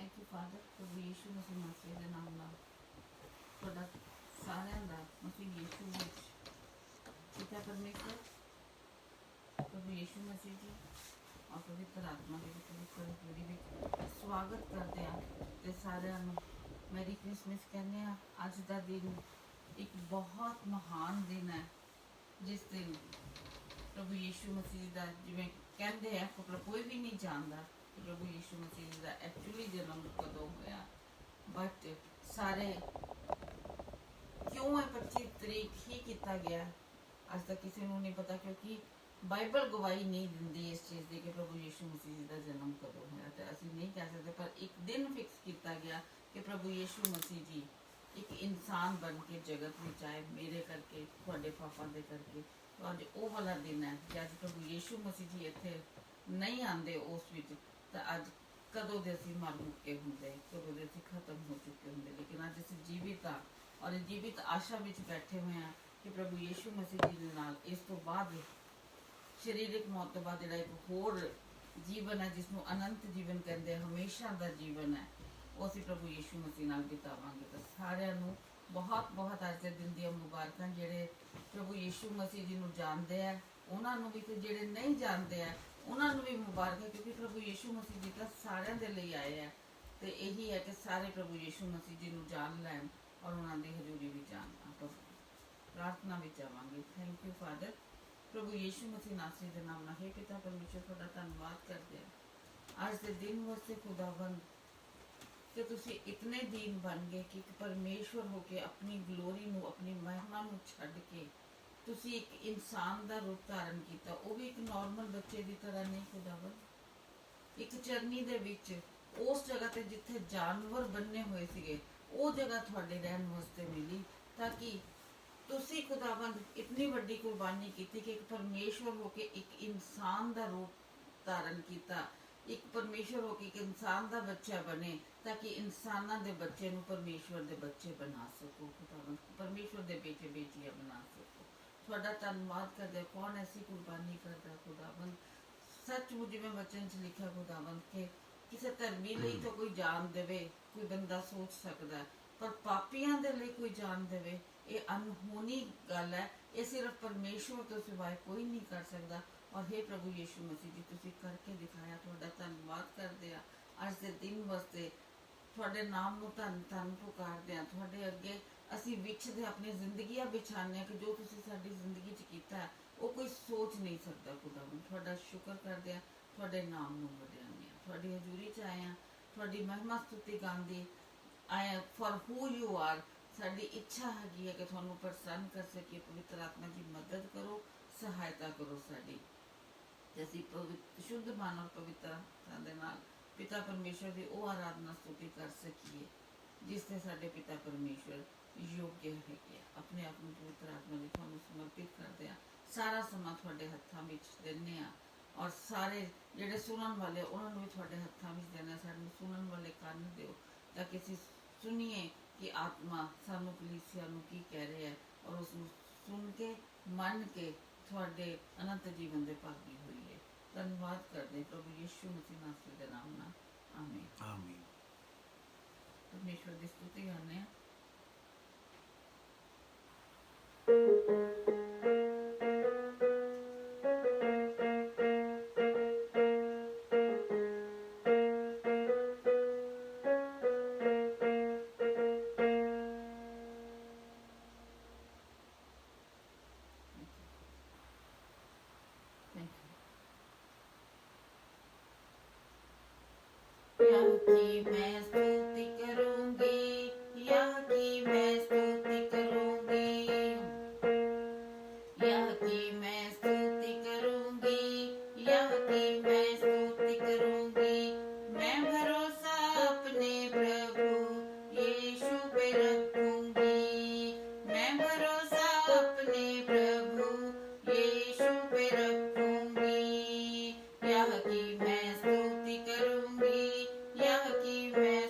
Thank you father प्रभु यीशु मसीह मसीह के नाम ਨਾਲ ਤੁਹਾਡਾ ਸਾਰਿਆਂ ਦਾ ਮਸੀਹ ਯੀਸ਼ੂ ਵਿੱਚ ਪਿਤਾ ਪਰਮੇਸ਼ਰ ਪ੍ਰਭੂ ਯੀਸ਼ੂ ਮਸੀਹ ਜੀ और पवित्र आत्मा के पवित्र पूरी ਵਿੱਚ स्वागत करते हैं ਤੇ ਸਾਰਿਆਂ ਨੂੰ ਮੈਰੀ ਕ੍ਰਿਸਮਸ ਕਹਿੰਦੇ ਆ। ਅੱਜ ਦਾ ਦਿਨ ਇੱਕ ਬਹੁਤ ਮਹਾਨ ਦਿਨ ਹੈ ਜਿਸ ਦਿਨ ਪ੍ਰਭੂ ਯੀਸ਼ੂ ਮਸੀਹ ਦਾ ਜਿਵੇਂ ਕਹਿੰਦੇ ਆ ਕੋਈ ਵੀ ਨਹੀਂ ਜਾਣਦਾ प्रभु यीशु मसीह का एक्चुअली जन्म कदों होया, बट सारे क्यों है 25 तरीक ही किया गया अज तक किसी को नहीं पता, क्योंकि बाइबल गवाही नहीं दिंदी इस चीज़ की कि प्रभु यीशु मसीह का जन्म कदों होया। तो असीं नहीं कह सकते, पर एक दिन फिक्स किया गया कि प्रभु यीशु मसीह जी एक इंसान बन के जगत में आए मेरे करके तुहाडे पापा दे करके। तो अज वो वाला दिन है कि अज प्रभु यीशु मसीह जी इत्थे नहीं आते उस विच तो अज कदों के असीं मर मुक्के होंदे, कदों के असीं खत्म हो चुके होंदे, लेकिन अज असीं जीवित हाँ और जीवित आशा में बैठे हुए हैं कि प्रभु यीशु मसीह जी दे नाल इस तो बाद शरीरक मौत तो बाद जिहड़ा एक होर जीवन है जिसनों अनंत जीवन कहते हैं, हमेशा का जीवन है, वो असीं प्रभु यीशु मसीह नाल बितावांगे। तो सारिਆਂ ਨੂੰ बहुत बहुत अज के दिन दी मुबारकां। जिहड़े प्रभु यीशु मसीह जी नूं जानदे आ उन्हां नूं भी, ते जिहड़े नहीं जानदे आ उन्होंने भी मुबारक है, क्योंकि प्रभु यीशु मसीह जी तो सारे के लिए आए हैं। तो यही है कि सारे प्रभु यीशु मसीह जी को जान लैन और उन्होंने हजूरी भी जानना। तो प्रार्थना भी चाहवांगे। थैंक यू फादर प्रभु यीशु मसीह नासरी के नाम ना। हे पिता परमेश्वर तुहाडा धन्नवाद करते हैं अज के दिन वास्ते खुदावंद कि तुसी इतने दीन बन गए कि परमेश्वर हो के अपनी ग्लोरी नू अपनी महिमा नू छड्ड के तुसी एक इंसान का रूप धारण किया, वो भी एक नॉर्मल बच्चे की तरह नहीं खुदावन, एक चरनी दे विच उस जगह ते जिथे जानवर बन्ने हुए सीगे वो जगह तुहाडे रहन वास्ते मिली, ताकि तुसी खुदावन इतनी बड़ी कुर्बानी की कि एक परमेश्वर होके एक इंसान का रूप धारण किया, एक परमेश्वर होके एक इंसान का बच्चा बने, ताकि इंसाना दे बच्चे नू परमेश्वर दे बच्चे बना सको खुदावन, परमेश्वर दे बेटे बेटियां बना सको। थोड़ा धन्यवाद करते कौन ऐसी कुर्बानी करता खुदावन। सचमुच जिवें वचन च लिखा खुदावन के किसी धर्मी लई तो कोई जान देवे कोई बंदा सोच सकता है, पर पापियां दे लई कोई जान देवे ये अनहोनी गल है, ये सिर्फ परमेश्वर तो सिवाय कोई नहीं कर सकता। और हे प्रभु यीशु मसीह जी तुसीं करके दिखाया, थोड़ा धन्यवाद करते हैं अज के दिन वास्ते। थोड़े नाम नूं धन धन पुकारते हैं, थोड़े अगे असीं विछदे अपनी जिंदगियां बिछाने कि जो तुसीं साडी जिंदगी च कीता है वो कोई सोच नहीं सकता खुदावन। थोड़ा शुक्र करते हैं, थोड़े नाम नूं वधाउने आ, थोड़ी हजूरी च आए हैं, थोड़ी महिमा स्तुति गांदे आए फॉर हू यू आर। साडी इच्छा हैगी है कि तुहानूं प्रसन्न कर सकीए। पवित्र आत्मा की मदद करो, सहायता करो साडी, ते असीं पवित्र शुद्ध मन और पवित्रता दे नाल पिता परमेश्वर की वो आराधना स्तुति कर सकीए जिससे साडे पिता परमेश्वर योग्य है। अपने आप में पवित्र आत्मा जी तुहानूं समर्पित करते हैं, सारा समा तुहाडे हत्थां विच दिंदे आ, और सारे जिहड़े सुनन वाले उन्हां नूं भी तुहाडे हत्थां विच दिंदे आ। सानूं सुनन वाले कंन दिओ ताकि असीं सुनीए कि आत्मा सानूं कलीसिया नूं की कह रहा है, और उसनूं सुन के मन के तुहाडे अनंत जीवन दे भागी होईए। धन्यवाद करते प्रभु यीशु मसीह नासरी दे नाम नाल, आमीन आमीन। परमेश्वर की स्तुति करने की मैं स्तुति करूंगी, यह की मैं स्तुति करूंगी, यह की मैं स्तुति करूंगी, यह की मैं स्तुति करूंगी। मैं भरोसा अपने प्रभु यीशु पे रखूंगी, मैं भरोसा अपने प्रभु यीशु पे रखूंगी। यह की मैं स्तुति करूंगी, यह की मैं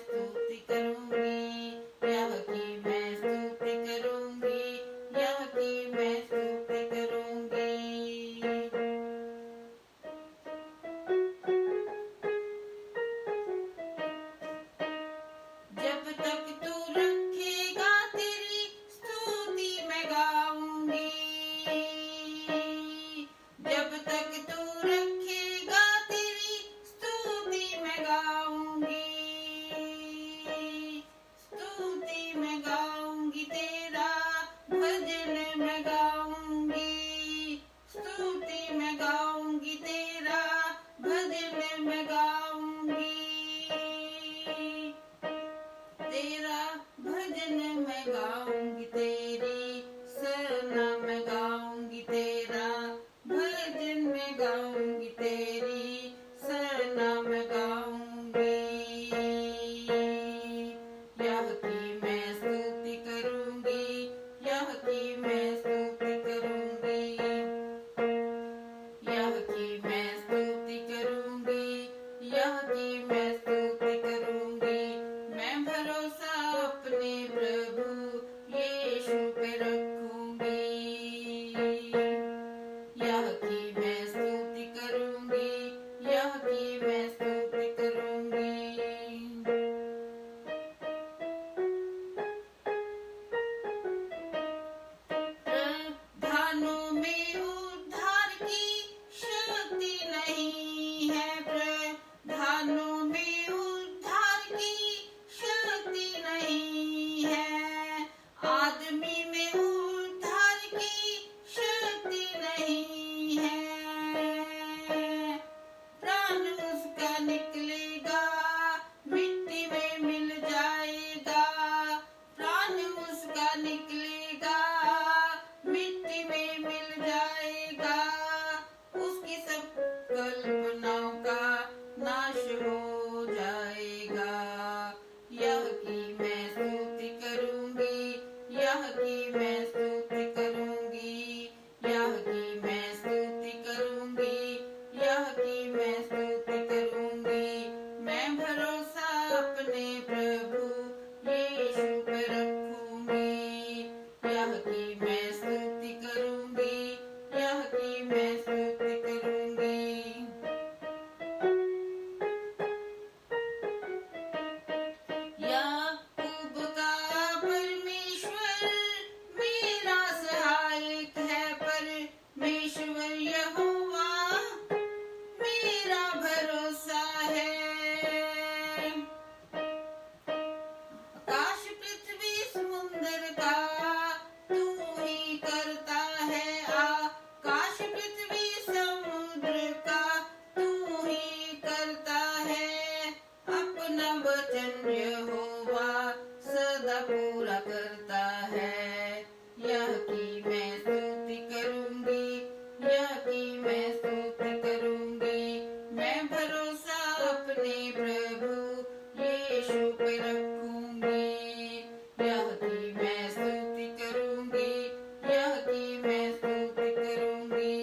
मैं स्तुति करूंगी। मैं भरोसा अपने प्रभु यीशु पे रखूंगी। यह की मैं स्तुति करूंगी, यह की मैं स्तुति करूंगी। प्रधानों में उद्धार की शक्ति नहीं है, प्रधानों में उद्धार की शक्ति नहीं है, आदमी में उद्धार की शक्ति नहीं है। प्राण उसका निकलेगा, मिट्टी में मिल जाएगा, प्राण उसका निकलेगा, मिट्टी में मिल जाएगा, उसकी सब कल्पनाओं का नाश हो जाएगा। यह की मैं स्तुति करूंगी, यह की मैं स्तुति करूंगी, यह की मैं स्तुति करूंगी, यह की मैं स्तुति करूंगी। मैं भरोसा अपने प्रभु यीशु पे रखूंगी। यह की मैं स्तुति करूंगी, यह की मैं स्तुति करूंगी। याकूब का परमेश्वर मेरा सहायक है, परमेश्वर यहोवा मेरा भरोसा है। आकाश पृथ्वी समुद्र का तू ही करता है, आकाश पृथ्वी समुद्र का तू ही करता है। अपना वचन यहोवा सदा पूरा करता है। यह की मैं स्तुति करूंगी, यह की मैं स्तुति करूंगी। मैं भरोसा अपने प्रभु यीशु पे रखूंगी। यह की मैं स्तुति करूंगी, यह की मैं स्तुति करूंगी।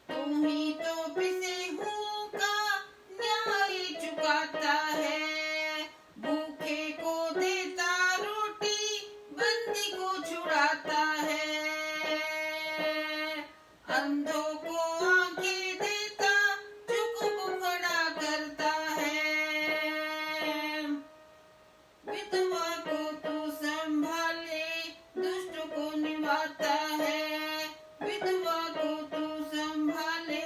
तुम ही तो पिसे हुओं का न्याय चुकाता है, भूखे को देता रोटी, बंदी को छुड़ाता है, अंधों को आंखें देता, चुप को खड़ा करता है। विधवा को तू संभाले, दुष्ट को निभाता है, विधवा को तू संभाले,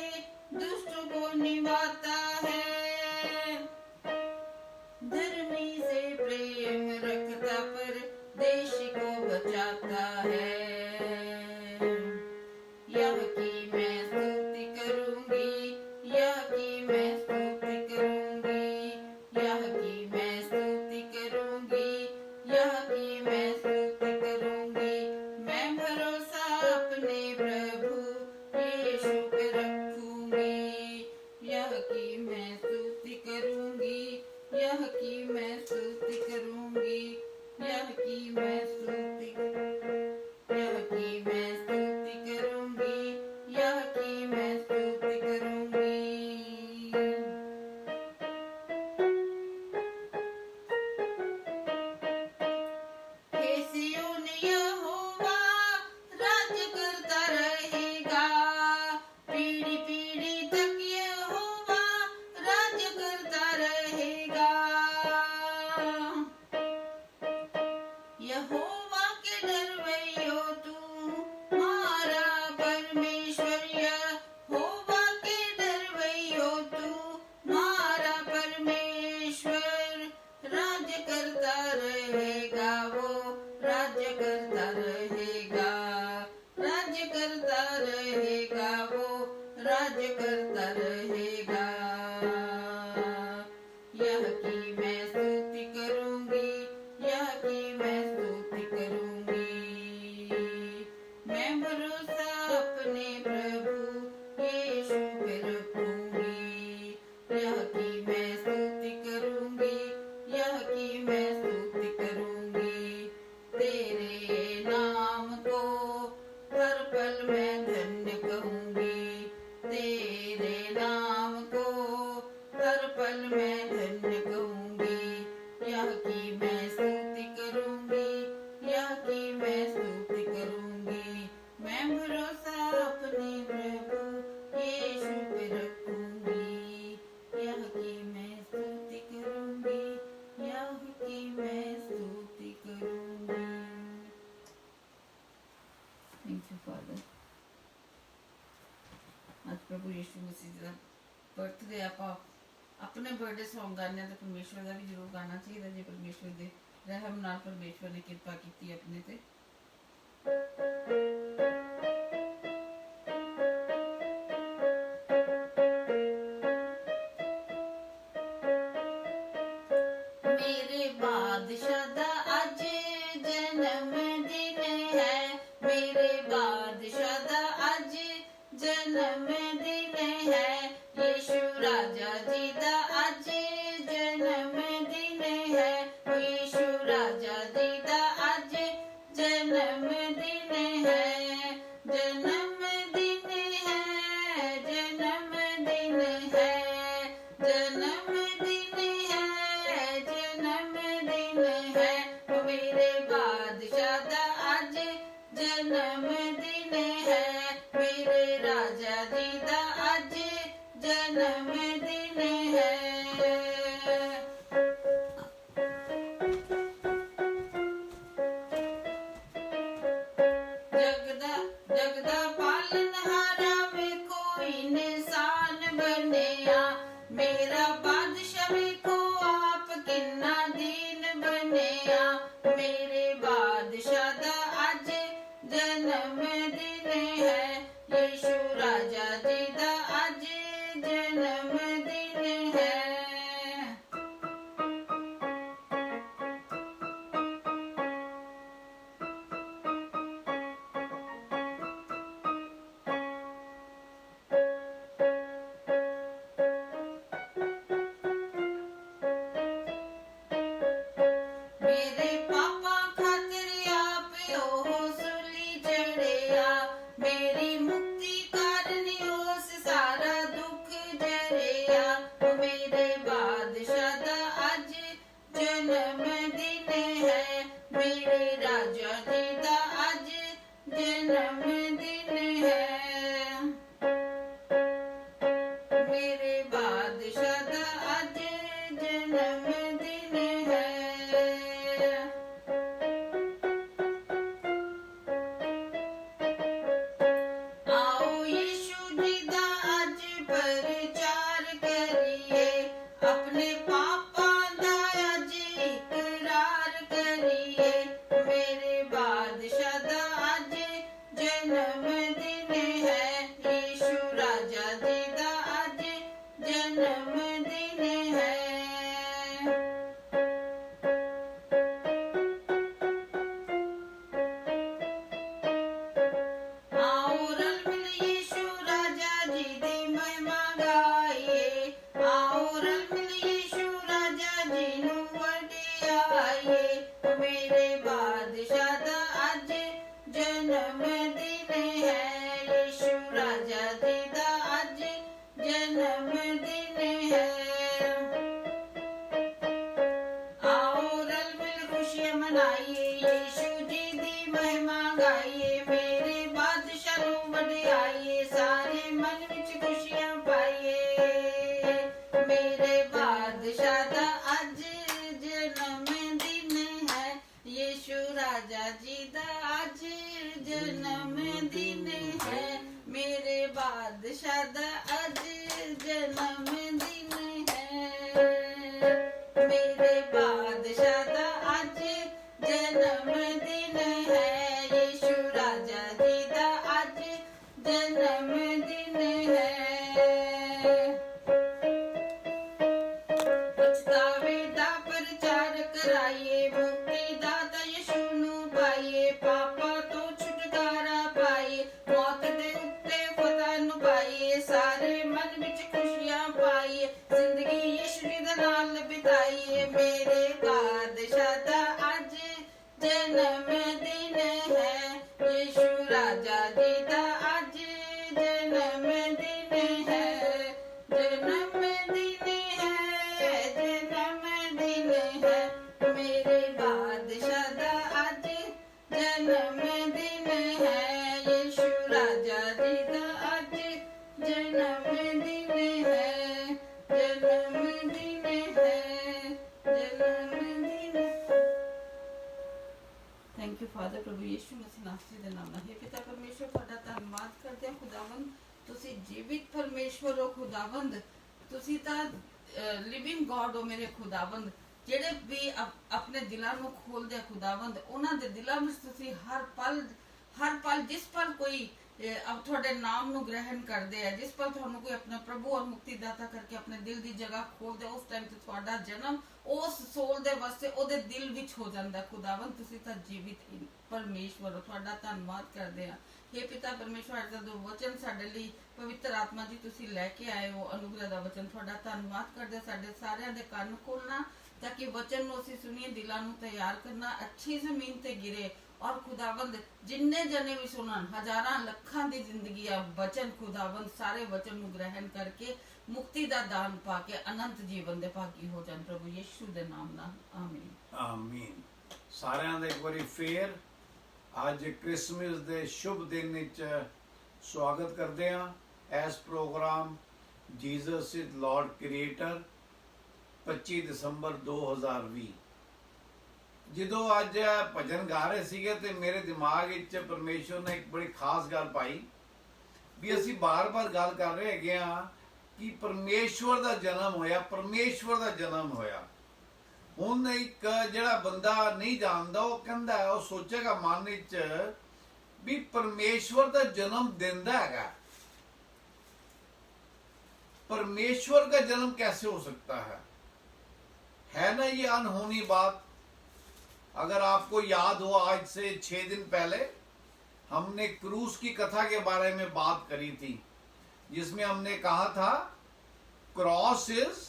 दुष्ट को निभाता है। धर्मी से प्रेम रखता, पर देश को बचाता है। यह की मैं स्तुति करूंगी, यह की मैं स्तुति करूंगी, यह की मैं स्तुति करूंगी, यह की मैं स्तुति करूंगी। मैं भरोसा अपने प्रभु यीशु पे रखूंगी। यह की मैं स्तुति करूंगी, यह की मैं स्तुति करूंगी, यह की मैं स्तुति, यह की मैं स्तुति करूंगी, यह की मैं स्तुति करूंगी। हे सिय्योन यहोवा राज्य करता रहेगा, पीढ़ी पीढ़ी तक यहोवा राज्य करता रहेगा। यहोवा के डरवैयो तुम्हारा परमेश्वर, यहोवा के डरवैयो तुम्हारा परमेश्वर राज्य करता रहेगा, वो राज्य करता रहेगा, राज्य करता रहेगा, वो राज्य करता रहेगा। यह की मैं स्तुति करूंगी, यह की मैं स्तुति करूंगी। मैं भरोसा अपने प्रभु यीशु पे रखूंगी। यह की मैं स्तुति करूंगी, यह की मैं स्तुति करूंगी। तेरे नाम को हर पल मैं धन्य कहूंगी। प्रभु यीशु मसीह जी का बर्थडे आप अपने बर्थडे सॉन्ग गाने तो परमेश्वर का भी जरूर गाना चाहिए जो परमेश्वर के रहम नाल परमेश्वर ने कृपा की अपने ते। मेरे बादशाह दा अज जन्म दिन है, मेरे बादशाह दा अज जन्म दिन है, यीशु राजा जी दा अज जन्म दिन है, यीशु राजा जी दा अज जन्म दिन है, जन्म दिन है, जन्म दिन है, जन्म दिन है, जन्म दिन है, मेरे बादशाह दा अज जन्म दिन है, मेरे राजा जी दा अज जन्म दिन है। जगदा जगदा पालनहारा वेखो इंसान बनेया, मेरा बादशाह वेखो आप किन्ना दीन बनेया, मेरे बादशाह दा अज जन्म दिन है, यीशु राजा जी दा अज जन्म दिन है। मेरे पापा खातिर आप ओह सूली चढ़िया, मेरी मुक्ति कारण उस सारा दुख जरिया, मेरे बादशाह दा अज जन्म दिन है, मेरे राजा जी दा अज जन्म दिन है, मेरे बादशाह दा अज जन्म दिन है। आओ यीशु जी दा अज प्रचार करिए, अपने पापां दा अज इकरार करिए, मेरे बादशाह दा अज जन्म दिन है, यीशु राजा जी दा अज जन्म दिन है। आओ रल मिल यीशु राजा जी दी महिमा गाइए, आओ रल मिल यीशु राजा जी नू वडियाइए, मेरे बादशाह दा अज जन्म दिन है, यीशु राजा जी दा अज जन्म दिन है। आओ रल मिल खुशियां मनाइए, यीशु जी दी महिमा गाइए, मेरे बादशाह नू वडियाइए, सारे मन विच खुशियां पाइए, मेरे बादशाह दा अज जन्म दिन है, यीशु राजा जी दा अज जन्म दिन है, मेरे बादशाह दा अज जन्म दिन है, मेरे बादशाह दा अज जन्म दिन है, यीशु राजा जी दा अज जन्म दिन है। पछतावे दा प्रचार कराइए, मुक्ति दाता यीशु नू पाइए, पापा तो छुटकारा पाइए, मौत दे उत्ते फतह नू पाइए, सारे मन विच खुशियां पाइए, जिंदगी यीशु जी दे नाल बिताइए, मेरे बादशाह दा अज जन्म दिन है, यीशु राजा जी दा अज जन्म दिन है, जन्म दिन है, जन्म दिन है, मेरे बादशाह दा अज जन्म दिन है, यीशु राजा जी दा अज जन्म दिन है, जन्म दिन है, जन्म दिन। थैंक यू फादर प्रभु यीशु मसीह नासरी दे नाम ਨਾਲ हे पिता परमेश्वर ਤੁਹਾਡਾ ਧੰਨਵਾਦ ਕਰਦੇ ਹਾਂ खुदावन ਤੁਸੀਂ ਜੀਵਿਤ ਪਰਮੇਸ਼ਵਰ ਹੋ ਖੁਦਾਵੰਦ, ਤੁਸੀਂ ਤਾਂ ਲਿਵਿੰਗ ਗॉड ਹੋ ਮੇਰੇ ਖੁਦਾਵੰਦ। ਜਿਹੜੇ ਵੀ ਆਪਣੇ ਦਿਲਾਂ ਨੂੰ ਖੋਲਦੇ ਆ ਖੁਦਾਵੰਦ, ਉਹਨਾਂ ਦੇ ਦਿਲਾਂ ਵਿੱਚ ਤੁਸੀਂ ਹਰ ਪਲ ਜਿਸ ਪਲ ਕੋਈ ਤੁਹਾਡੇ ਨਾਮ ਨੂੰ ਗ੍ਰਹਿਣ ਕਰਦੇ ਆ, ਜਿਸ ਪਲ ਤੁਹਾਨੂੰ ਕੋਈ ਆਪਣਾ ਪ੍ਰਭੂ ਔਰ ਮੁਕਤੀਦਾਤਾ ਕਰਕੇ ਆਪਣੇ ਦਿਲ ਦੀ ਜਗ੍ਹਾ ਖੋਲਦੇ, ਉਸ ਟਾਈਮ ਤੇ ਤੁਹਾਡਾ ਜਨਮ ਉਸ ਸੋਲ ਦੇ ਵਾਸਤੇ ਉਹਦੇ ਦਿਲ ਵਿੱਚ ਹੋ ਜਾਂਦਾ ਖੁਦਾਵੰਦ। ਤੁਸੀਂ ਤਾਂ ਜੀਵਿਤ ਪਰਮੇਸ਼ਵਰ ਹੋ, ਤੁਹਾਡਾ ਧੰਨਵਾਦ ਕਰਦੇ ਆ। हे ਪਿਤਾ ਪਰਮੇਸ਼ਵਰ, ਦਾ ਜੋ ਵਚਨ ਸਾਡੇ ਲਈ ਪਵਿੱਤਰ ਆਤਮਾ ਜੀ ਤੁਸੀਂ ਲੈ ਕੇ ਆਏ ਹੋ, ਅਨੁਗ੍ਰਹ ਦਾ ਵਚਨ, ਤੁਹਾਡਾ ਧੰਨਵਾਦ ਕਰਦੇ। ਸਾਡੇ ਸਾਰਿਆਂ ਦੇ ਕੰਨ ਖੋਲਣਾ ਤਾਂ ਕਿ ਵਚਨ ਨੂੰ ਅਸੀਂ ਸੁਣੀਏ, ਦਿਲਾਂ ਨੂੰ ਤਿਆਰ ਕਰਨਾ, ਅੱਛੀ ਜ਼ਮੀਨ ਤੇ ਗਿਰੇ। ਔਰ ਖੁਦਾਵੰਦ ਜਿੰਨੇ ਜਨੇ ਵੀ ਸੁਣਨ, ਹਜ਼ਾਰਾਂ ਲੱਖਾਂ ਦੀ ਜ਼ਿੰਦਗੀ ਆ ਵਚਨ ਖੁਦਾਵੰਦ, ਸਾਰੇ ਵਚਨ ਨੂੰ ਗ੍ਰਹਿਣ ਕਰਕੇ ਮੁਕਤੀ ਦਾ ਦਾਨ ਪਾ ਕੇ ਅਨੰਤ ਜੀਵਨ ਦੇ ਭਾਗੀ ਹੋ ਜਾਣ ਪ੍ਰਭੂ ਯਿਸੂ ਦੇ ਨਾਮ ਨਾਲ, ਆਮੀਨ ਆਮੀਨ। ਸਾਰਿਆਂ ਦਾ ਇੱਕ ਵਾਰੀ ਫੇਰ ਅੱਜ ਕ੍ਰਿਸਮਸ ਦੇ ਸ਼ੁਭ ਦਿਨ ਵਿੱਚ ਸਵਾਗਤ ਕਰਦੇ ਹਾਂ ਇਸ programme Jesus is lord creator 25 ਦਸੰਬਰ 2020। ਜਦੋਂ ਅੱਜ ਭਜਨ ਗਾ ਰਹੇ ਸੀਗੇ ਤੇ ਮੇਰੇ ਦਿਮਾਗ ਵਿੱਚ ਪਰਮੇਸ਼ਵਰ ਨੇ ਇੱਕ ਬੜੀ ਖਾਸ ਗੱਲ ਪਾਈ ਵੀ ਅਸੀਂ ਬਾਰ-ਬਾਰ ਗੱਲ ਕਰ ਰਹੇ ਹੈਗੇ ਆ ਕਿ ਪਰਮੇਸ਼ਵਰ ਦਾ ਜਨਮ ਹੋਇਆ, ਪਰਮੇਸ਼ਵਰ ਦਾ ਜਨਮ ਹੋਇਆ। ਹੁਣ ਇੱਕ ਜਿਹੜਾ ਬੰਦਾ ਨਹੀਂ ਜਾਣਦਾ ਉਹ ਕਹਿੰਦਾ, ਉਹ ਸੋਚੇਗਾ ਮਨ ਵਿੱਚ ਵੀ ਪਰਮੇਸ਼ਵਰ ਦਾ ਜਨਮ ਦਿੰਦਾ ਹੈਗਾ, परमेश्वर का जन्म कैसे हो सकता है ना ये अनहोनी बात। अगर आपको याद हो, आज से 6 दिन पहले हमने क्रूस की कथा के बारे में बात करी थी, जिसमें हमने कहा था cross is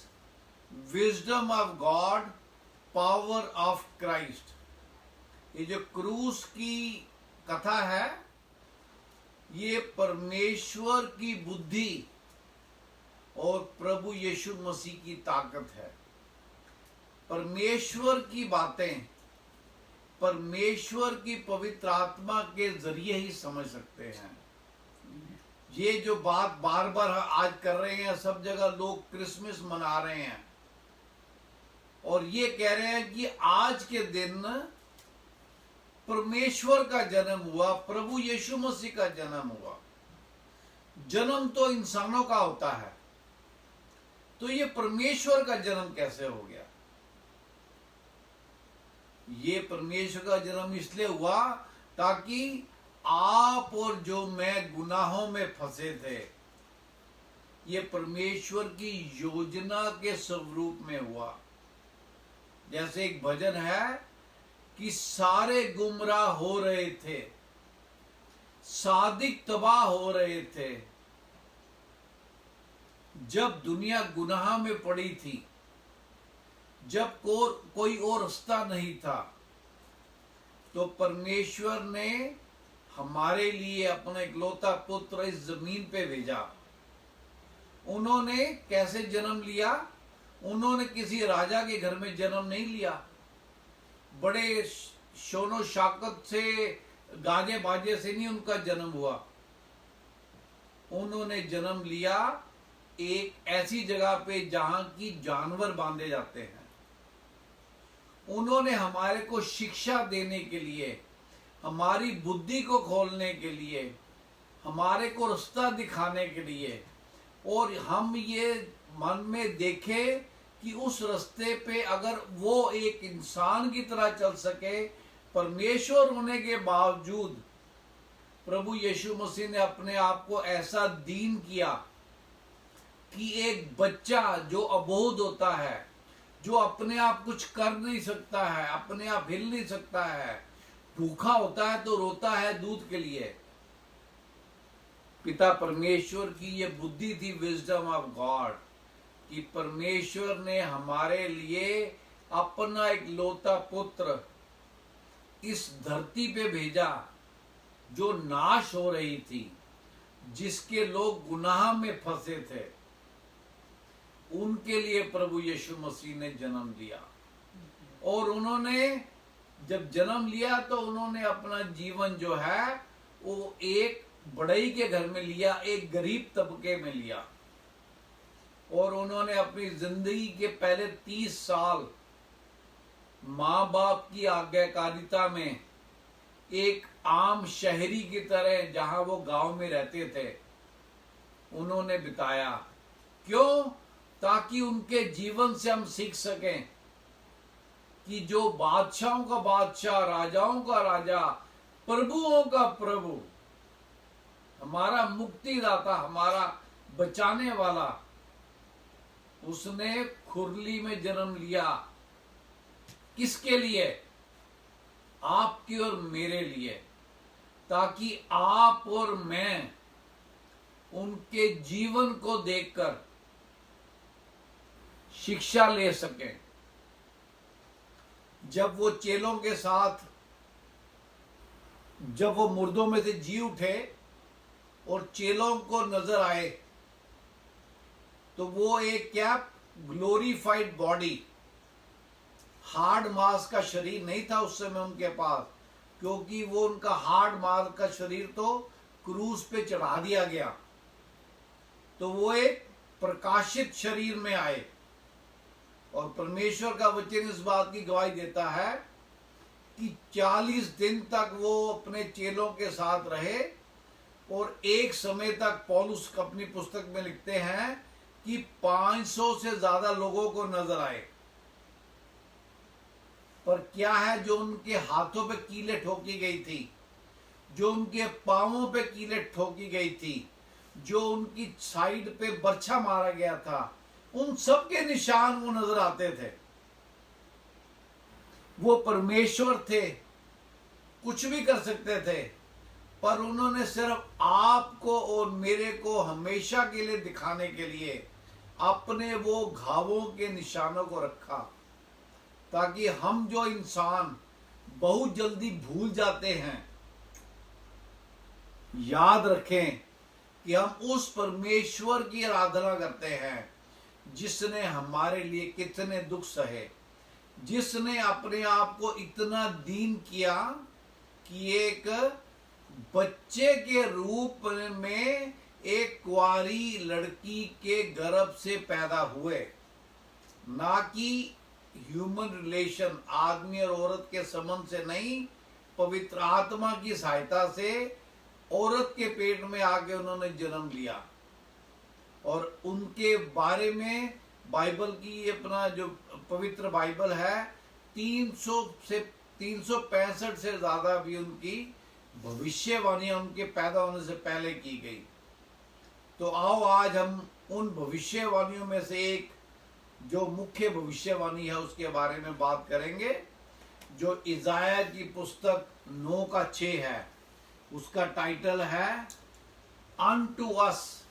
wisdom of God, power of Christ. ये जो क्रूस की कथा है ये परमेश्वर की बुद्धि और प्रभु यीशु मसीह की ताकत है। परमेश्वर की बातें परमेश्वर की पवित्र आत्मा के जरिए ही समझ सकते हैं। ये जो बात बार बार आज कर रहे हैं, सब जगह लोग क्रिसमस मना रहे हैं और ये कह रहे हैं कि आज के दिन परमेश्वर का जन्म हुआ, प्रभु यीशु मसीह का जन्म हुआ। जन्म तो इंसानों का होता है, तो ये परमेश्वर का जन्म कैसे हो गया? ये परमेश्वर का जन्म इसलिए हुआ ताकि आप और जो मैं गुनाहों में फंसे थे, ये परमेश्वर की योजना के स्वरूप में हुआ। जैसे एक भजन है कि सारे गुमराह हो रहे थे, सादिक तबाह हो रहे थे, जब दुनिया गुनाह में पड़ी थी, जब कोई और रास्ता नहीं था, तो परमेश्वर ने हमारे लिए अपना इकलौता पुत्र इस जमीन पे भेजा। उन्होंने कैसे जन्म लिया? उन्होंने किसी राजा के घर में जन्म नहीं लिया, बड़े शोनो शाकत से, गाजे बाजे से नहीं उनका जन्म हुआ। उन्होंने जन्म लिया एक ऐसी जगह पे जहां की जानवर बांधे जाते हैं। उन्होंने हमारे को शिक्षा देने के लिए, हमारी बुद्धि को खोलने के लिए, हमारे को रास्ता दिखाने के लिए, और हम ये मन में देखें कि उस रास्ते पे अगर वो एक इंसान की तरह चल सके, परमेश्वर होने के बावजूद प्रभु यीशु मसीह ने अपने आप को ऐसा दीन किया कि एक बच्चा जो अबोध होता है, जो अपने आप कुछ कर नहीं सकता है, अपने आप हिल नहीं सकता है, भूखा होता है तो रोता है दूध के लिए। पिता परमेश्वर की ये बुद्धि थी, विजडम ऑफ गॉड, कि परमेश्वर ने हमारे लिए अपना एक लौता पुत्र इस धरती पे भेजा जो नाश हो रही थी, जिसके लोग गुनाह में फंसे थे। उनके लिए प्रभु यीशु मसीह ने जन्म लिया, और उन्होंने जब जन्म लिया तो उन्होंने अपना जीवन जो है वो एक बड़ई के घर में लिया, एक गरीब तबके में लिया, और उन्होंने अपनी जिंदगी के पहले 30 साल माँ बाप की आज्ञाकारिता में एक आम शहरी की तरह, जहां वो गांव में रहते थे, उन्होंने बिताया। क्यों? ताकि उनके जीवन से हम सीख सकें कि जो बादशाहों का बादशाह, राजाओं का राजा, प्रभुओं का प्रभु, हमारा मुक्तिदाता, हमारा बचाने वाला, उसने खुरली में जन्म लिया। किसके लिए? आपके और मेरे लिए, ताकि आप और मैं उनके जीवन को देखकर शिक्षा ले सकें। जब वो चेलों के साथ, जब वो मुर्दों में से जी उठे और चेलों को नजर आए, तो वो एक क्या, ग्लोरीफाइड बॉडी, हार्ड मांस का शरीर नहीं था उस समय उनके पास, क्योंकि वो उनका हार्ड मांस का शरीर तो क्रूस पे चढ़ा दिया गया। तो वो एक प्रकाशित शरीर में आए। और परमेश्वर का वचन इस बात की गवाही देता है कि 40 दिन तक वो अपने चेलों के साथ रहे। और एक समय तक पौलुस अपनी पुस्तक में लिखते हैं कि 500 से ज्यादा लोगों को नजर आए। पर क्या है, जो उनके हाथों पे कीलें ठोकी गई थी, जो उनके पांवों पे कीलें ठोकी गई थी, जो उनकी साइड पे बर्छा मारा गया था, उन सब के निशान वो नजर आते थे। वो परमेश्वर थे, कुछ भी कर सकते थे, पर उन्होंने सिर्फ आपको और मेरे को हमेशा के लिए दिखाने के लिए अपने वो घावों के निशानों को रखा, ताकि हम जो इंसान बहुत जल्दी भूल जाते हैं, याद रखें कि हम उस परमेश्वर की आराधना करते हैं जिसने हमारे लिए कितने दुख सहे, जिसने अपने आप को इतना दीन किया कि एक बच्चे के रूप में एक कुंवारी लड़की के गर्भ से पैदा हुए, ना कि ह्यूमन रिलेशन, आदमी और औरत के संबंध से नहीं, पवित्र आत्मा की सहायता से औरत के पेट में आके उन्होंने जन्म लिया। और उनके बारे में बाइबल की, अपना जो पवित्र बाइबल है, 365 से ज्यादा भी उनकी भविष्यवाणियां उनके पैदा होने से पहले की गई। तो आओ आज हम उन भविष्यवाणियों में से एक जो मुख्य भविष्यवाणी है उसके बारे में बात करेंगे, जो इजाया की पुस्तक 9:6 है। उसका टाइटल है unto us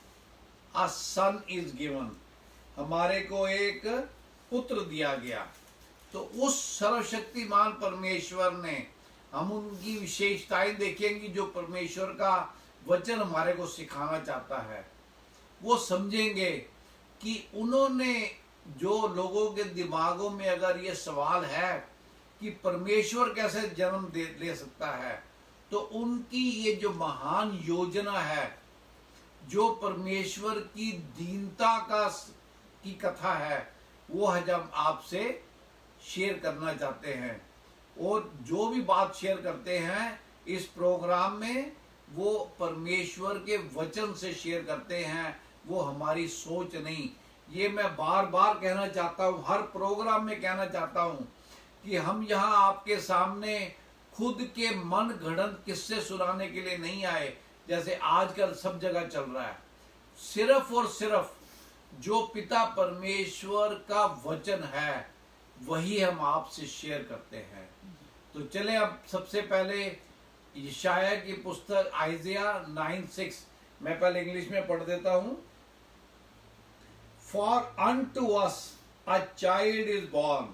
a son is given, हमारे को एक पुत्र दिया गया। तो उस सर्वशक्तिमान परमेश्वर ने, हम उनकी विशेषताएं देखेंगे जो परमेश्वर का वचन हमारे को सिखाना चाहता है। वो समझेंगे कि उन्होंने, जो लोगों के दिमागों में अगर ये सवाल है कि परमेश्वर कैसे जन्म ले सकता है, तो उनकी ये जो महान योजना है, जो परमेश्वर की दीनता की कथा है, वो हम आपसे शेयर करना चाहते हैं। और जो भी बात शेयर करते हैं इस प्रोग्राम में, वो परमेश्वर के वचन से शेयर करते हैं, वो हमारी सोच नहीं। ये मैं बार बार कहना चाहता हूँ, हर प्रोग्राम में कहना चाहता हूँ कि हम यहाँ आपके सामने खुद के मन गढ़ंत किस्से सुनाने के लिए नहीं आए, जैसे आजकल सब जगह चल रहा है। सिर्फ और सिर्फ जो पिता परमेश्वर का वचन है वही हम आपसे शेयर करते हैं। तो चले अब सबसे पहले यशाया की पुस्तक आइजिया 9:6, मैं पहले इंग्लिश में पढ़ देता हूं। For unto us a child is born,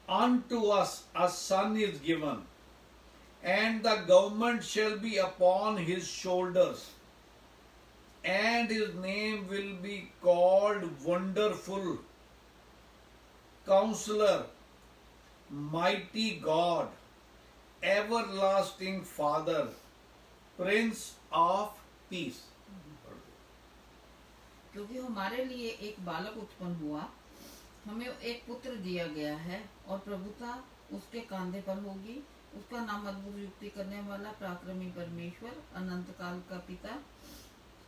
unto us a son is given, and the government shall be upon his shoulders, and his name will be called Wonderful, Counselor, Mighty God, Everlasting Father, Prince of Peace। क्योंकि हमारे लिए एक बालक उत्पन्न हुआ, हमें एक पुत्र दिया गया है, और प्रभुता उसके कांधे पर होगी। उसका नाम अद्भुत युक्ति करने वाला, पराक्रमी परमेश्वर, अनंत काल का पिता,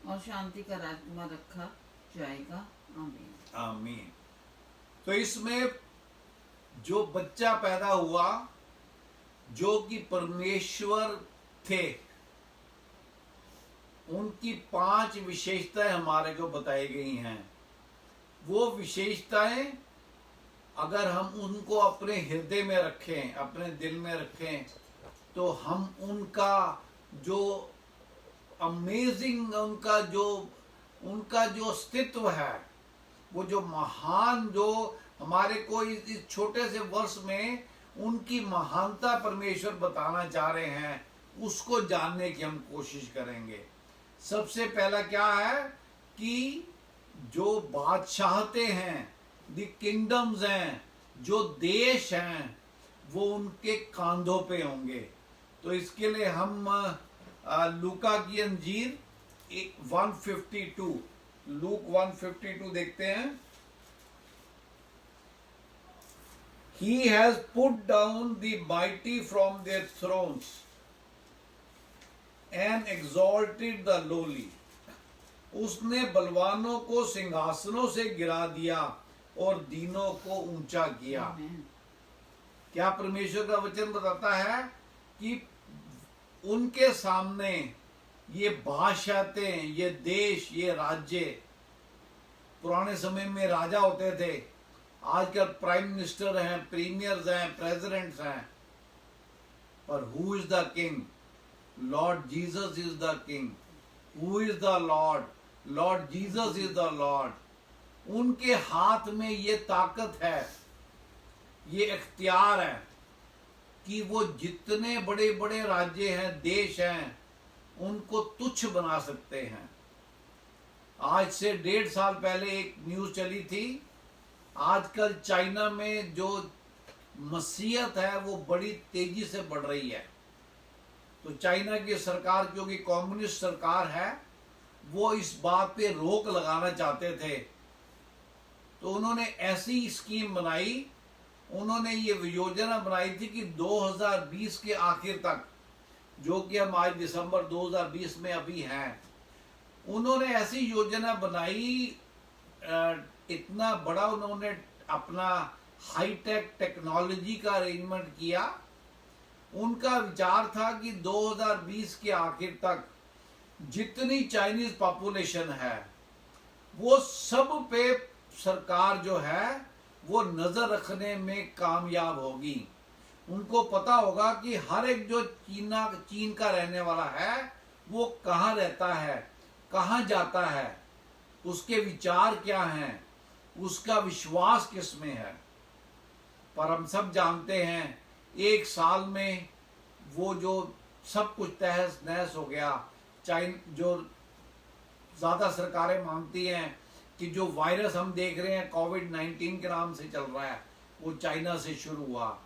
और शांति का राजकुमार रखा जाएगा। आमीन। आमीन। तो इसमें जो बच्चा पैदा हुआ जो कि परमेश्वर थे, उनकी 5 विशेषताएं हमारे को बताई गई हैं। वो विशेषताएं अगर हम उनको अपने हृदय में रखें, अपने दिल में रखें, तो हम उनका जो अमेजिंग, उनका जो अस्तित्व है, वो जो महान, जो हमारे को इस छोटे से वर्ष में उनकी महानता परमेश्वर बताना चाह रहे हैं, उसको जानने की हम कोशिश करेंगे। सबसे पहला क्या है कि जो बादशाहते हैं, द किंगडम्स हैं, जो देश हैं, वो उनके कांधों पे होंगे। तो इसके लिए हम लूका की अंजीर 152, लूक 152 देखते हैं। He has put down the mighty from their thrones and exalted the lowly. उसने बलवानों को सिंहासनों से गिरा दिया और दीनों को ऊंचा किया। क्या परमेश्वर का वचन बताता है कि उनके सामने ये बादशाहतें, ये देश, ये राज्य, पुराने समय में राजा होते थे, आजकल प्राइम मिनिस्टर हैं, प्रीमियर्स हैं, प्रेसिडेंट्स हैं, पर who is the king? Lord Jesus is the king. Who is the Lord? Lord Jesus is the Lord. उनके हाथ में ये ताकत है, ये इख्तियार है कि वो जितने बड़े बड़े राज्य हैं, देश हैं, उनको तुच्छ बना सकते हैं। आज से 1.5 साल पहले एक न्यूज चली थी, आजकल चाइना में जो मसीहत है वो बड़ी तेजी से बढ़ रही है। तो चाइना की सरकार, क्योंकि कम्युनिस्ट सरकार है, वो इस बात पे रोक लगाना चाहते थे, तो उन्होंने ऐसी स्कीम बनाई, उन्होंने ये योजना बनाई थी कि 2020 के आखिर तक, जो कि हम आज दिसंबर 2020 में अभी हैं, उन्होंने ऐसी योजना बनाई, इतना बड़ा उन्होंने अपना हाईटेक टेक्नोलॉजी का अरेंजमेंट किया। उनका विचार था कि 2020 के आखिर तक जितनी चाइनीज पॉपुलेशन है, वो सब पे सरकार जो है वो नजर रखने में कामयाब होगी। उनको पता होगा कि हर एक जो चीन का रहने वाला है, वो कहाँ रहता है, कहाँ जाता है, उसके विचार क्या हैं, उसका विश्वास किस में है। पर हम सब जानते हैं 1 साल में वो जो सब कुछ तहस नहस हो गया। जो ज्यादा सरकारें मानती हैं कि जो वायरस हम देख रहे हैं कोविड-19 के नाम से चल रहा है, वो चाइना से शुरू हुआ,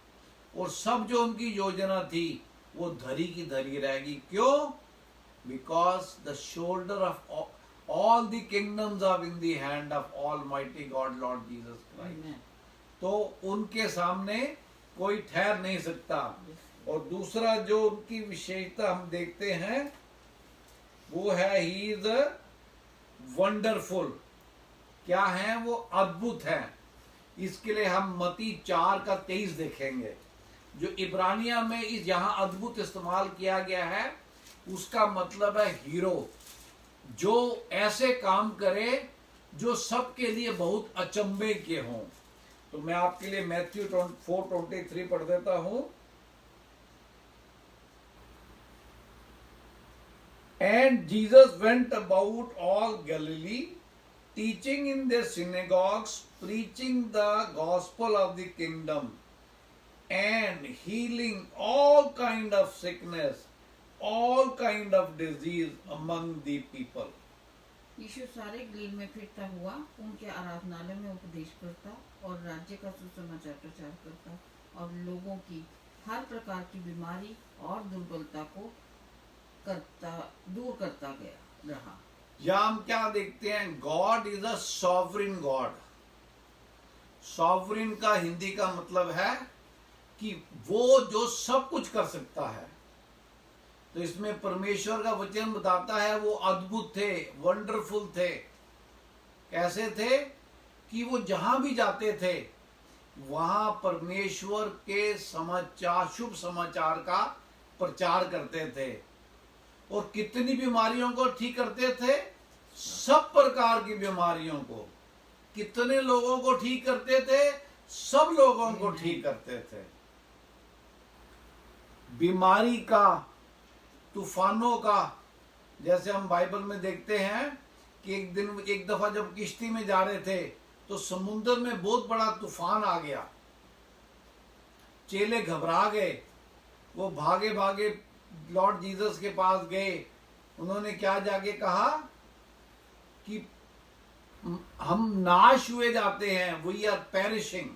और सब जो उनकी योजना थी वो धरी की धरी रहेगी। क्यों? Because the shoulder of all the kingdoms are in the hand of Almighty God, Lord Jesus Christ. तो उनके सामने कोई ठहर नहीं सकता। और दूसरा जो उनकी विशेषता हम देखते हैं वो है ही इज वंडरफुल। क्या है? वो अद्भुत है। इसके लिए हम मत्ती 4:23 देखेंगे। जो इब्रानिया में इस यहाँ अद्भुत इस्तेमाल किया गया है, उसका मतलब है हीरो, जो ऐसे काम करे जो सबके लिए बहुत अचंभे के हों। तो मैं आपके लिए मैथ्यू 4:23 पढ़ देता हूं। And Jesus went about all Galilee, teaching in their synagogues, preaching the gospel of the kingdom and healing all kind of sickness, all kind of disease among the people. यीशु सारे गलील में फिरता हुआ उनके आराधनालय में उपदेश करता और राज्य का सुसमाचार प्रचार करता और लोगों की हर प्रकार की बीमारी और दुर्बलता को दूर करता गया रहा। या हम क्या देखते हैं? God is a sovereign God. Sovereign का हिंदी का मतलब है कि वो जो सब कुछ कर सकता है। तो इसमें परमेश्वर का वचन बताता है वो अद्भुत थे, वंडरफुल थे। कैसे थे कि वो जहां भी जाते थे वहां परमेश्वर के समाचार, शुभ समाचार का प्रचार करते थे। और कितनी बीमारियों को ठीक करते थे? सब प्रकार की बीमारियों को। कितने लोगों को ठीक करते थे? सब लोगों को ठीक करते थे। बीमारी का, तूफानों का, जैसे हम बाइबल में देखते हैं कि एक दफा जब किश्ती में जा रहे थे तो समुद्र में बहुत बड़ा तूफान आ गया। चेले घबरा गए, वो भागे भागे लॉर्ड जीसस के पास गए। उन्होंने क्या जाके कहा कि हम नाश हुए जाते हैं, वी आर पेरिशिंग।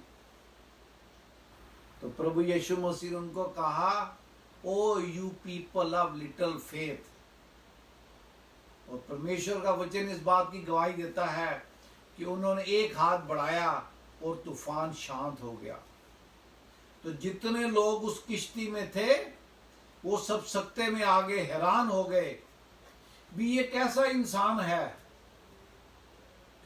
तो प्रभु यीशु मसीह ने उनको कहा, O you people of little faith. और परमेश्वर का वचन इस बात की गवाही देता है कि उन्होंने एक हाथ बढ़ाया और तूफान शांत हो गया। तो जितने लोग उस किश्ती में थे वो सब सकते में आगे हैरान हो गए भी ये कैसा इंसान है,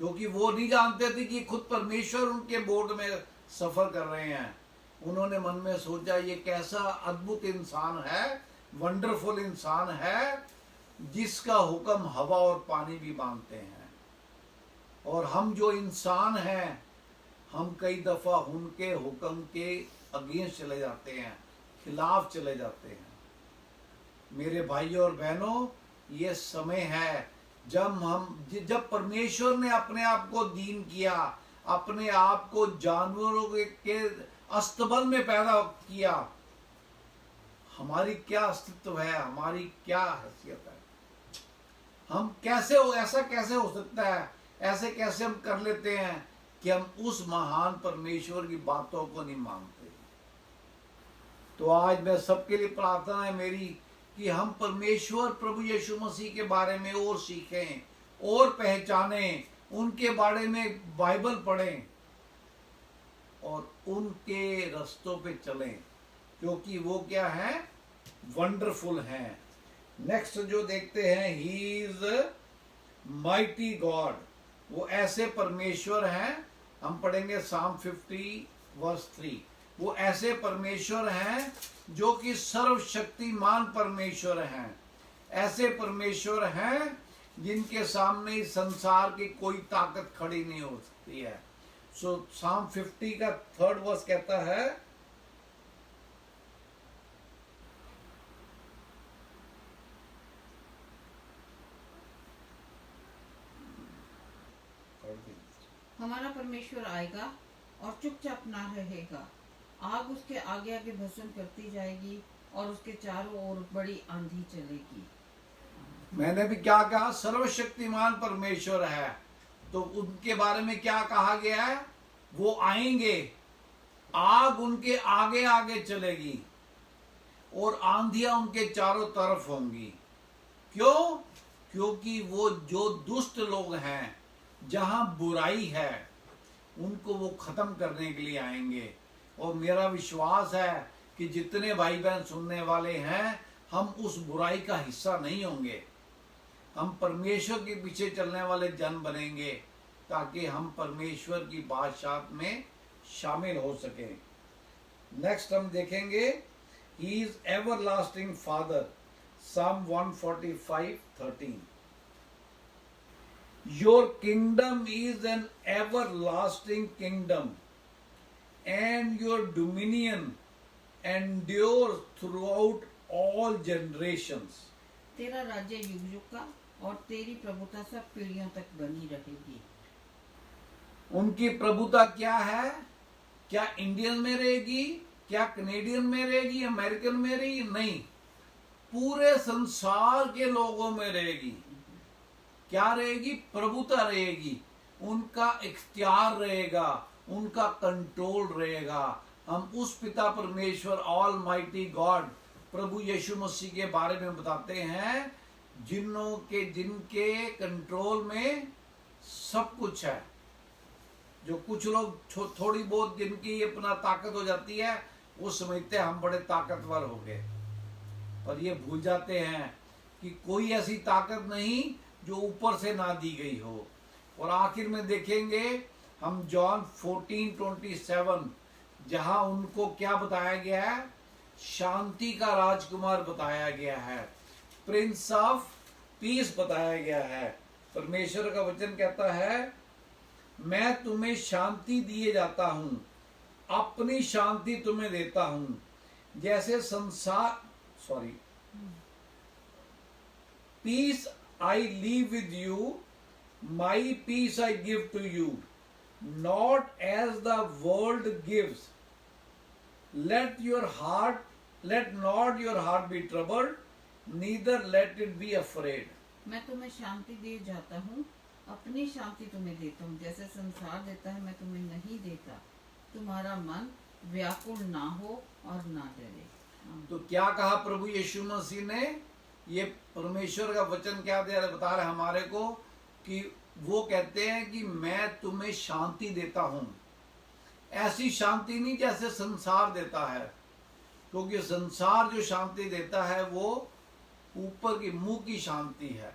क्योंकि वो नहीं जानते थे कि खुद परमेश्वर उनके बोर्ड में सफर कर रहे हैं। उन्होंने मन में सोचा ये कैसा अद्भुत इंसान है, वंडरफुल इंसान है, जिसका हुक्म हवा और पानी भी मानते हैं। और हम जो इंसान हैं, हम कई दफा उनके हुक्म के अगेंस्ट चले जाते हैं, खिलाफ चले जाते हैं। मेरे भाइयों और बहनों, ये समय है जब परमेश्वर ने अपने आप को दीन किया, अपने आप को जानवरों के अस्तबल में पैदा किया। हमारी क्या अस्तित्व है, हमारी क्या हैसियत है? हम कैसे ऐसा कैसे हो सकता है? ऐसे कैसे हम कर लेते हैं कि हम उस महान परमेश्वर की बातों को नहीं मानते? तो आज मैं सबके लिए प्रार्थना है मेरी कि हम परमेश्वर प्रभु यीशु मसीह के बारे में और सीखें और पहचानें, उनके बारे में बाइबल पढ़ें और उनके रास्तों पे चलें, क्योंकि वो क्या है? वंडरफुल हैं। नेक्स्ट जो देखते हैं, ही इज माइटी गॉड। वो ऐसे परमेश्वर हैं, हम पढ़ेंगे Psalm 50 वर्स 3। वो ऐसे परमेश्वर हैं जो कि सर्वशक्तिमान परमेश्वर हैं। ऐसे परमेश्वर हैं जिनके सामने इस संसार की कोई ताकत खड़ी नहीं हो सकती है। सो Psalm 50 का 3rd वर्स कहता है, हमारा परमेश्वर आएगा और चुपचाप ना रहेगा। आग उसके आगे आगे भस्म करती जाएगी और उसके चारों ओर बड़ी आंधी चलेगी। मैंने भी क्या कहा? सर्वशक्तिमान परमेश्वर है। तो उनके बारे में क्या कहा गया है? वो आएंगे, आग उनके आगे आगे चलेगी और आंधियां उनके चारों तरफ होंगी। क्यों? क्योंकि वो जो दुष्ट लोग हैं, जहां बुराई है, उनको वो खत्म करने के लिए आएंगे। और मेरा विश्वास है कि जितने भाई बहन सुनने वाले हैं, हम उस बुराई का हिस्सा नहीं होंगे। हम परमेश्वर के पीछे चलने वाले जन बनेंगे, ताकि हम परमेश्वर की बादशाहत में शामिल हो सकें। नेक्स्ट हम देखेंगे, he is everlasting father, Psalm 145:13। Your kingdom is an everlasting kingdom, and your dominion endures throughout all generations. तेरा राज्य युग युग का और तेरी प्रभुता सब पीढ़ियों तक बनी रहेगी। उनकी प्रभुता क्या है? क्या इंडियन में रहेगी? क्या कनेडियन में रहेगी? अमेरिकन में रहेगी? नहीं, पूरे संसार के लोगों में रहेगी। क्या रहेगी? प्रभुता रहेगी। उनका इख्तियार रहेगा, उनका कंट्रोल रहेगा। हम उस पिता परमेश्वर ऑल माइटी गॉड प्रभु यीशु मसीह के बारे में बताते हैं, जिनके कंट्रोल में सब कुछ है। जो कुछ लोग थोड़ी बहुत जिनकी अपना ताकत हो जाती है, वो समझते हैं हम बड़े ताकतवर हो गए। और ये भूल जाते हैं कि कोई ऐसी ताकत नहीं जो ऊपर से ना दी गई हो। और आखिर में देखेंगे हम जॉन 14:27, जहां उनको क्या बताया गया है, शांति का राजकुमार बताया गया है, प्रिंस ऑफ पीस बताया गया है। परमेश्वर का वचन कहता है, मैं तुम्हें शांति दिए जाता हूं, अपनी शांति तुम्हें देता हूं, जैसे संसार peace I leave with you, my peace I give to you, not as the world gives, let not your heart be troubled, neither let it be afraid. मैं तुम्हें शांति दे जाता हूँ, अपनी शांति तुम्हें देता हूँ, जैसे संसार देता है मैं तुम्हें नहीं देता। तुम्हारा मन व्याकुल ना हो और ना डरे। तो क्या कहा प्रभु यीशु मसीह ने? ये परमेश्वर का वचन क्या बता रहे हमारे को कि वो कहते हैं कि मैं तुम्हें शांति देता हूँ। ऐसी शांति नहीं जैसे संसार देता है, क्योंकि संसार जो शांति देता है वो ऊपर की मुंह की शांति है।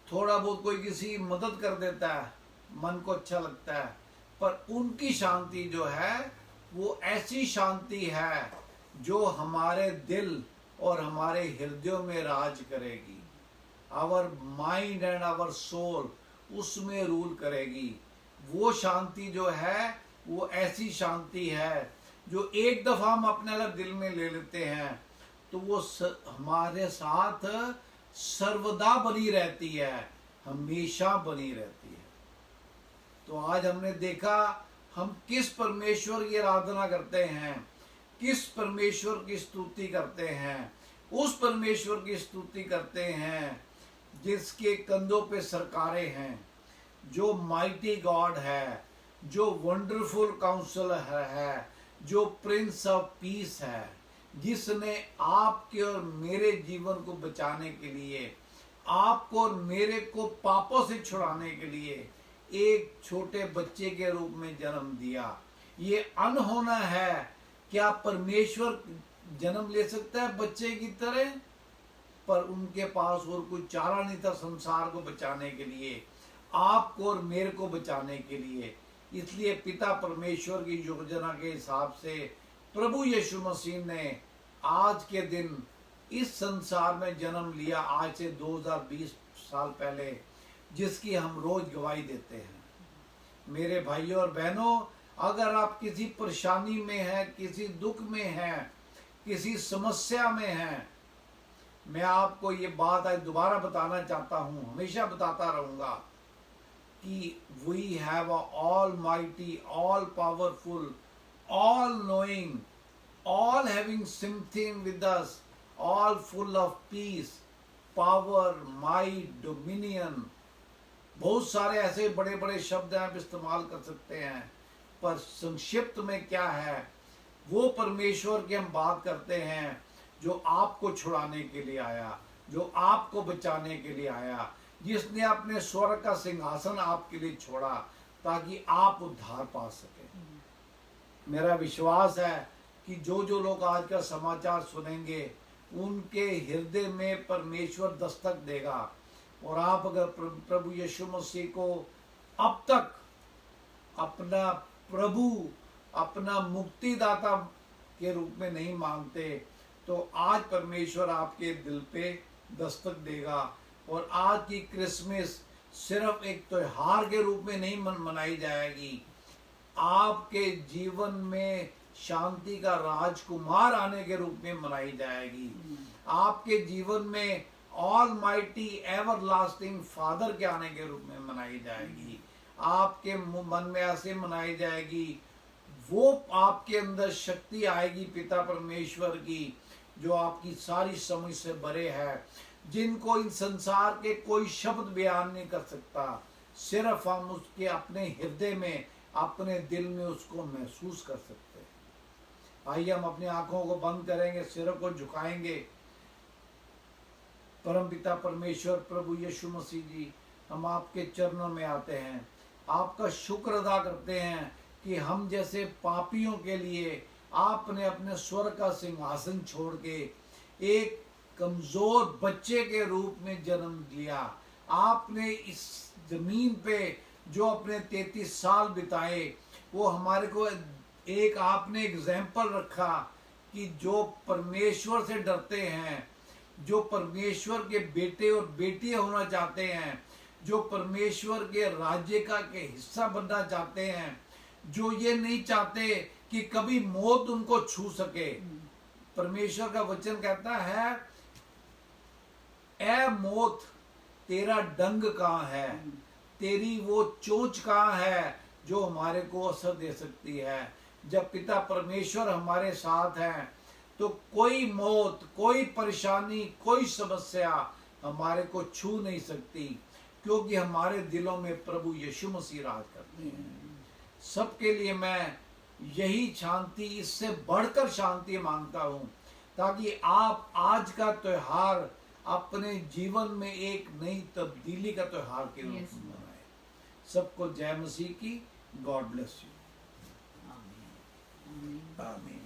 थोड़ा बहुत कोई किसी मदद कर देता है, मन को अच्छा लगता है, पर उनकी शांति जो है वो ऐसी शांति है जो हमारे दिल और हमारे हृदयों में राज करेगी। Our mind and our soul उसमें रूल करेगी। वो शांति जो है वो ऐसी शांति है जो एक दफा हम अपने अगर दिल में ले लेते हैं तो वो हमारे साथ सर्वदा बनी रहती है, हमेशा बनी रहती है। तो आज हमने देखा हम किस परमेश्वर की आराधना करते हैं, किस परमेश्वर की स्तुति करते हैं। उस परमेश्वर की स्तुति करते हैं जिसके कंधों पे सरकारें हैं, जो माइटी गॉड है, जो वंडरफुल काउंसलर है, जो प्रिंस ऑफ पीस है, जिसने आपके और मेरे जीवन को बचाने के लिए, आपको और मेरे को पापों से छुड़ाने के लिए एक छोटे बच्चे के रूप में जन्म दिया। ये अनहोना है। क्या परमेश्वर जन्म ले सकता है बच्चे की तरह? पर उनके पास और कोई चारा नहीं था संसार को बचाने के लिए, आपको और मेरे को बचाने के लिए। इसलिए पिता परमेश्वर की योजना के हिसाब से प्रभु यीशु मसीह ने आज के दिन इस संसार में जन्म लिया, आज से 2020 साल पहले, जिसकी हम रोज गवाही देते हैं। मेरे भाइयों और बहनों, अगर आप किसी परेशानी में हैं, किसी दुख में हैं, किसी समस्या में हैं, मैं आपको ये बात आज दोबारा बताना चाहता हूँ, हमेशा बताता रहूंगा कि we have a almighty, all powerful, all knowing, all having something with us, all full of peace, power, might, dominion. बहुत सारे ऐसे बड़े बड़े शब्द आप इस्तेमाल कर सकते हैं, पर संक्षिप्त में क्या है, वो परमेश्वर की हम बात करते हैं जो आपको छुड़ाने के लिए आया, जो आपको बचाने के लिए आया, जिसने अपने स्वर्ग का सिंहासन आपके लिए छोड़ा ताकि आप उद्धार पा सके। मेरा विश्वास है कि जो जो लोग आज का समाचार सुनेंगे उनके हृदय में परमेश्वर दस्तक देगा। और आप अगर प्रभु यीशु मसीह को अब तक अपना प्रभु, अपना मुक्तिदाता के रूप में नहीं मानते, तो आज परमेश्वर आपके दिल पे दस्तक देगा। और आज की क्रिसमस सिर्फ एक त्योहार के रूप में नहीं मनाई जाएगी, आपके जीवन में शांति का राजकुमार आने के रूप में मनाई जाएगी। आपके जीवन में all mighty ever lasting father के आने के रूप में मनाई जाएगी। आपके मन में ऐसे मनाई जाएगी, वो आपके अंदर शक्ति आएगी पिता परमेश्वर की, जो आपकी सारी समझ से बड़े है, जिनको इन संसार के कोई शब्द बयान नहीं कर सकता। सिर्फ हम उसके अपने हृदय में, अपने दिल में उसको महसूस कर सकते हैं। आइए हम अपनी आंखों को बंद करेंगे, सिरों को झुकाएंगे। परमपिता परमेश्वर प्रभु यीशु मसीह जी, हम आपके चरणों में आते हैं, आपका शुक्र अदा करते हैं कि हम जैसे पापियों के लिए आपने अपने स्वर्ग का सिंहासन छोड़ के एक कमजोर बच्चे के रूप में जन्म लिया। आपने इस जमीन पे जो अपने 33 साल बिताए, वो हमारे को एक आपने एग्जाम्पल रखा कि जो परमेश्वर से डरते हैं, जो परमेश्वर के बेटे और बेटियां होना चाहते हैं, जो परमेश्वर के राज्य का के हिस्सा बनना चाहते हैं, जो ये नहीं चाहते कि कभी मौत उनको छू सके। परमेश्वर का वचन कहता है, ए मौत तेरा डंग कहाँ है, तेरी वो चोंच कहाँ है जो हमारे को असर दे सकती है। जब पिता परमेश्वर हमारे साथ हैं तो कोई मौत, कोई परेशानी, कोई समस्या हमारे को छू नहीं सकती, क्योंकि हमारे दिलों में प्रभु यीशु मसीह राज करते हैं। सबके लिए मैं यही शांति, इससे बढ़कर शांति मांगता हूं, ताकि आप आज का त्योहार अपने जीवन में एक नई तब्दीली का त्योहार के रूप में मनाएं। सबको जय मसीह की। God bless you. आमीन।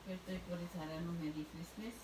फिर तो एक बार सारे मेरी क्रिसमस।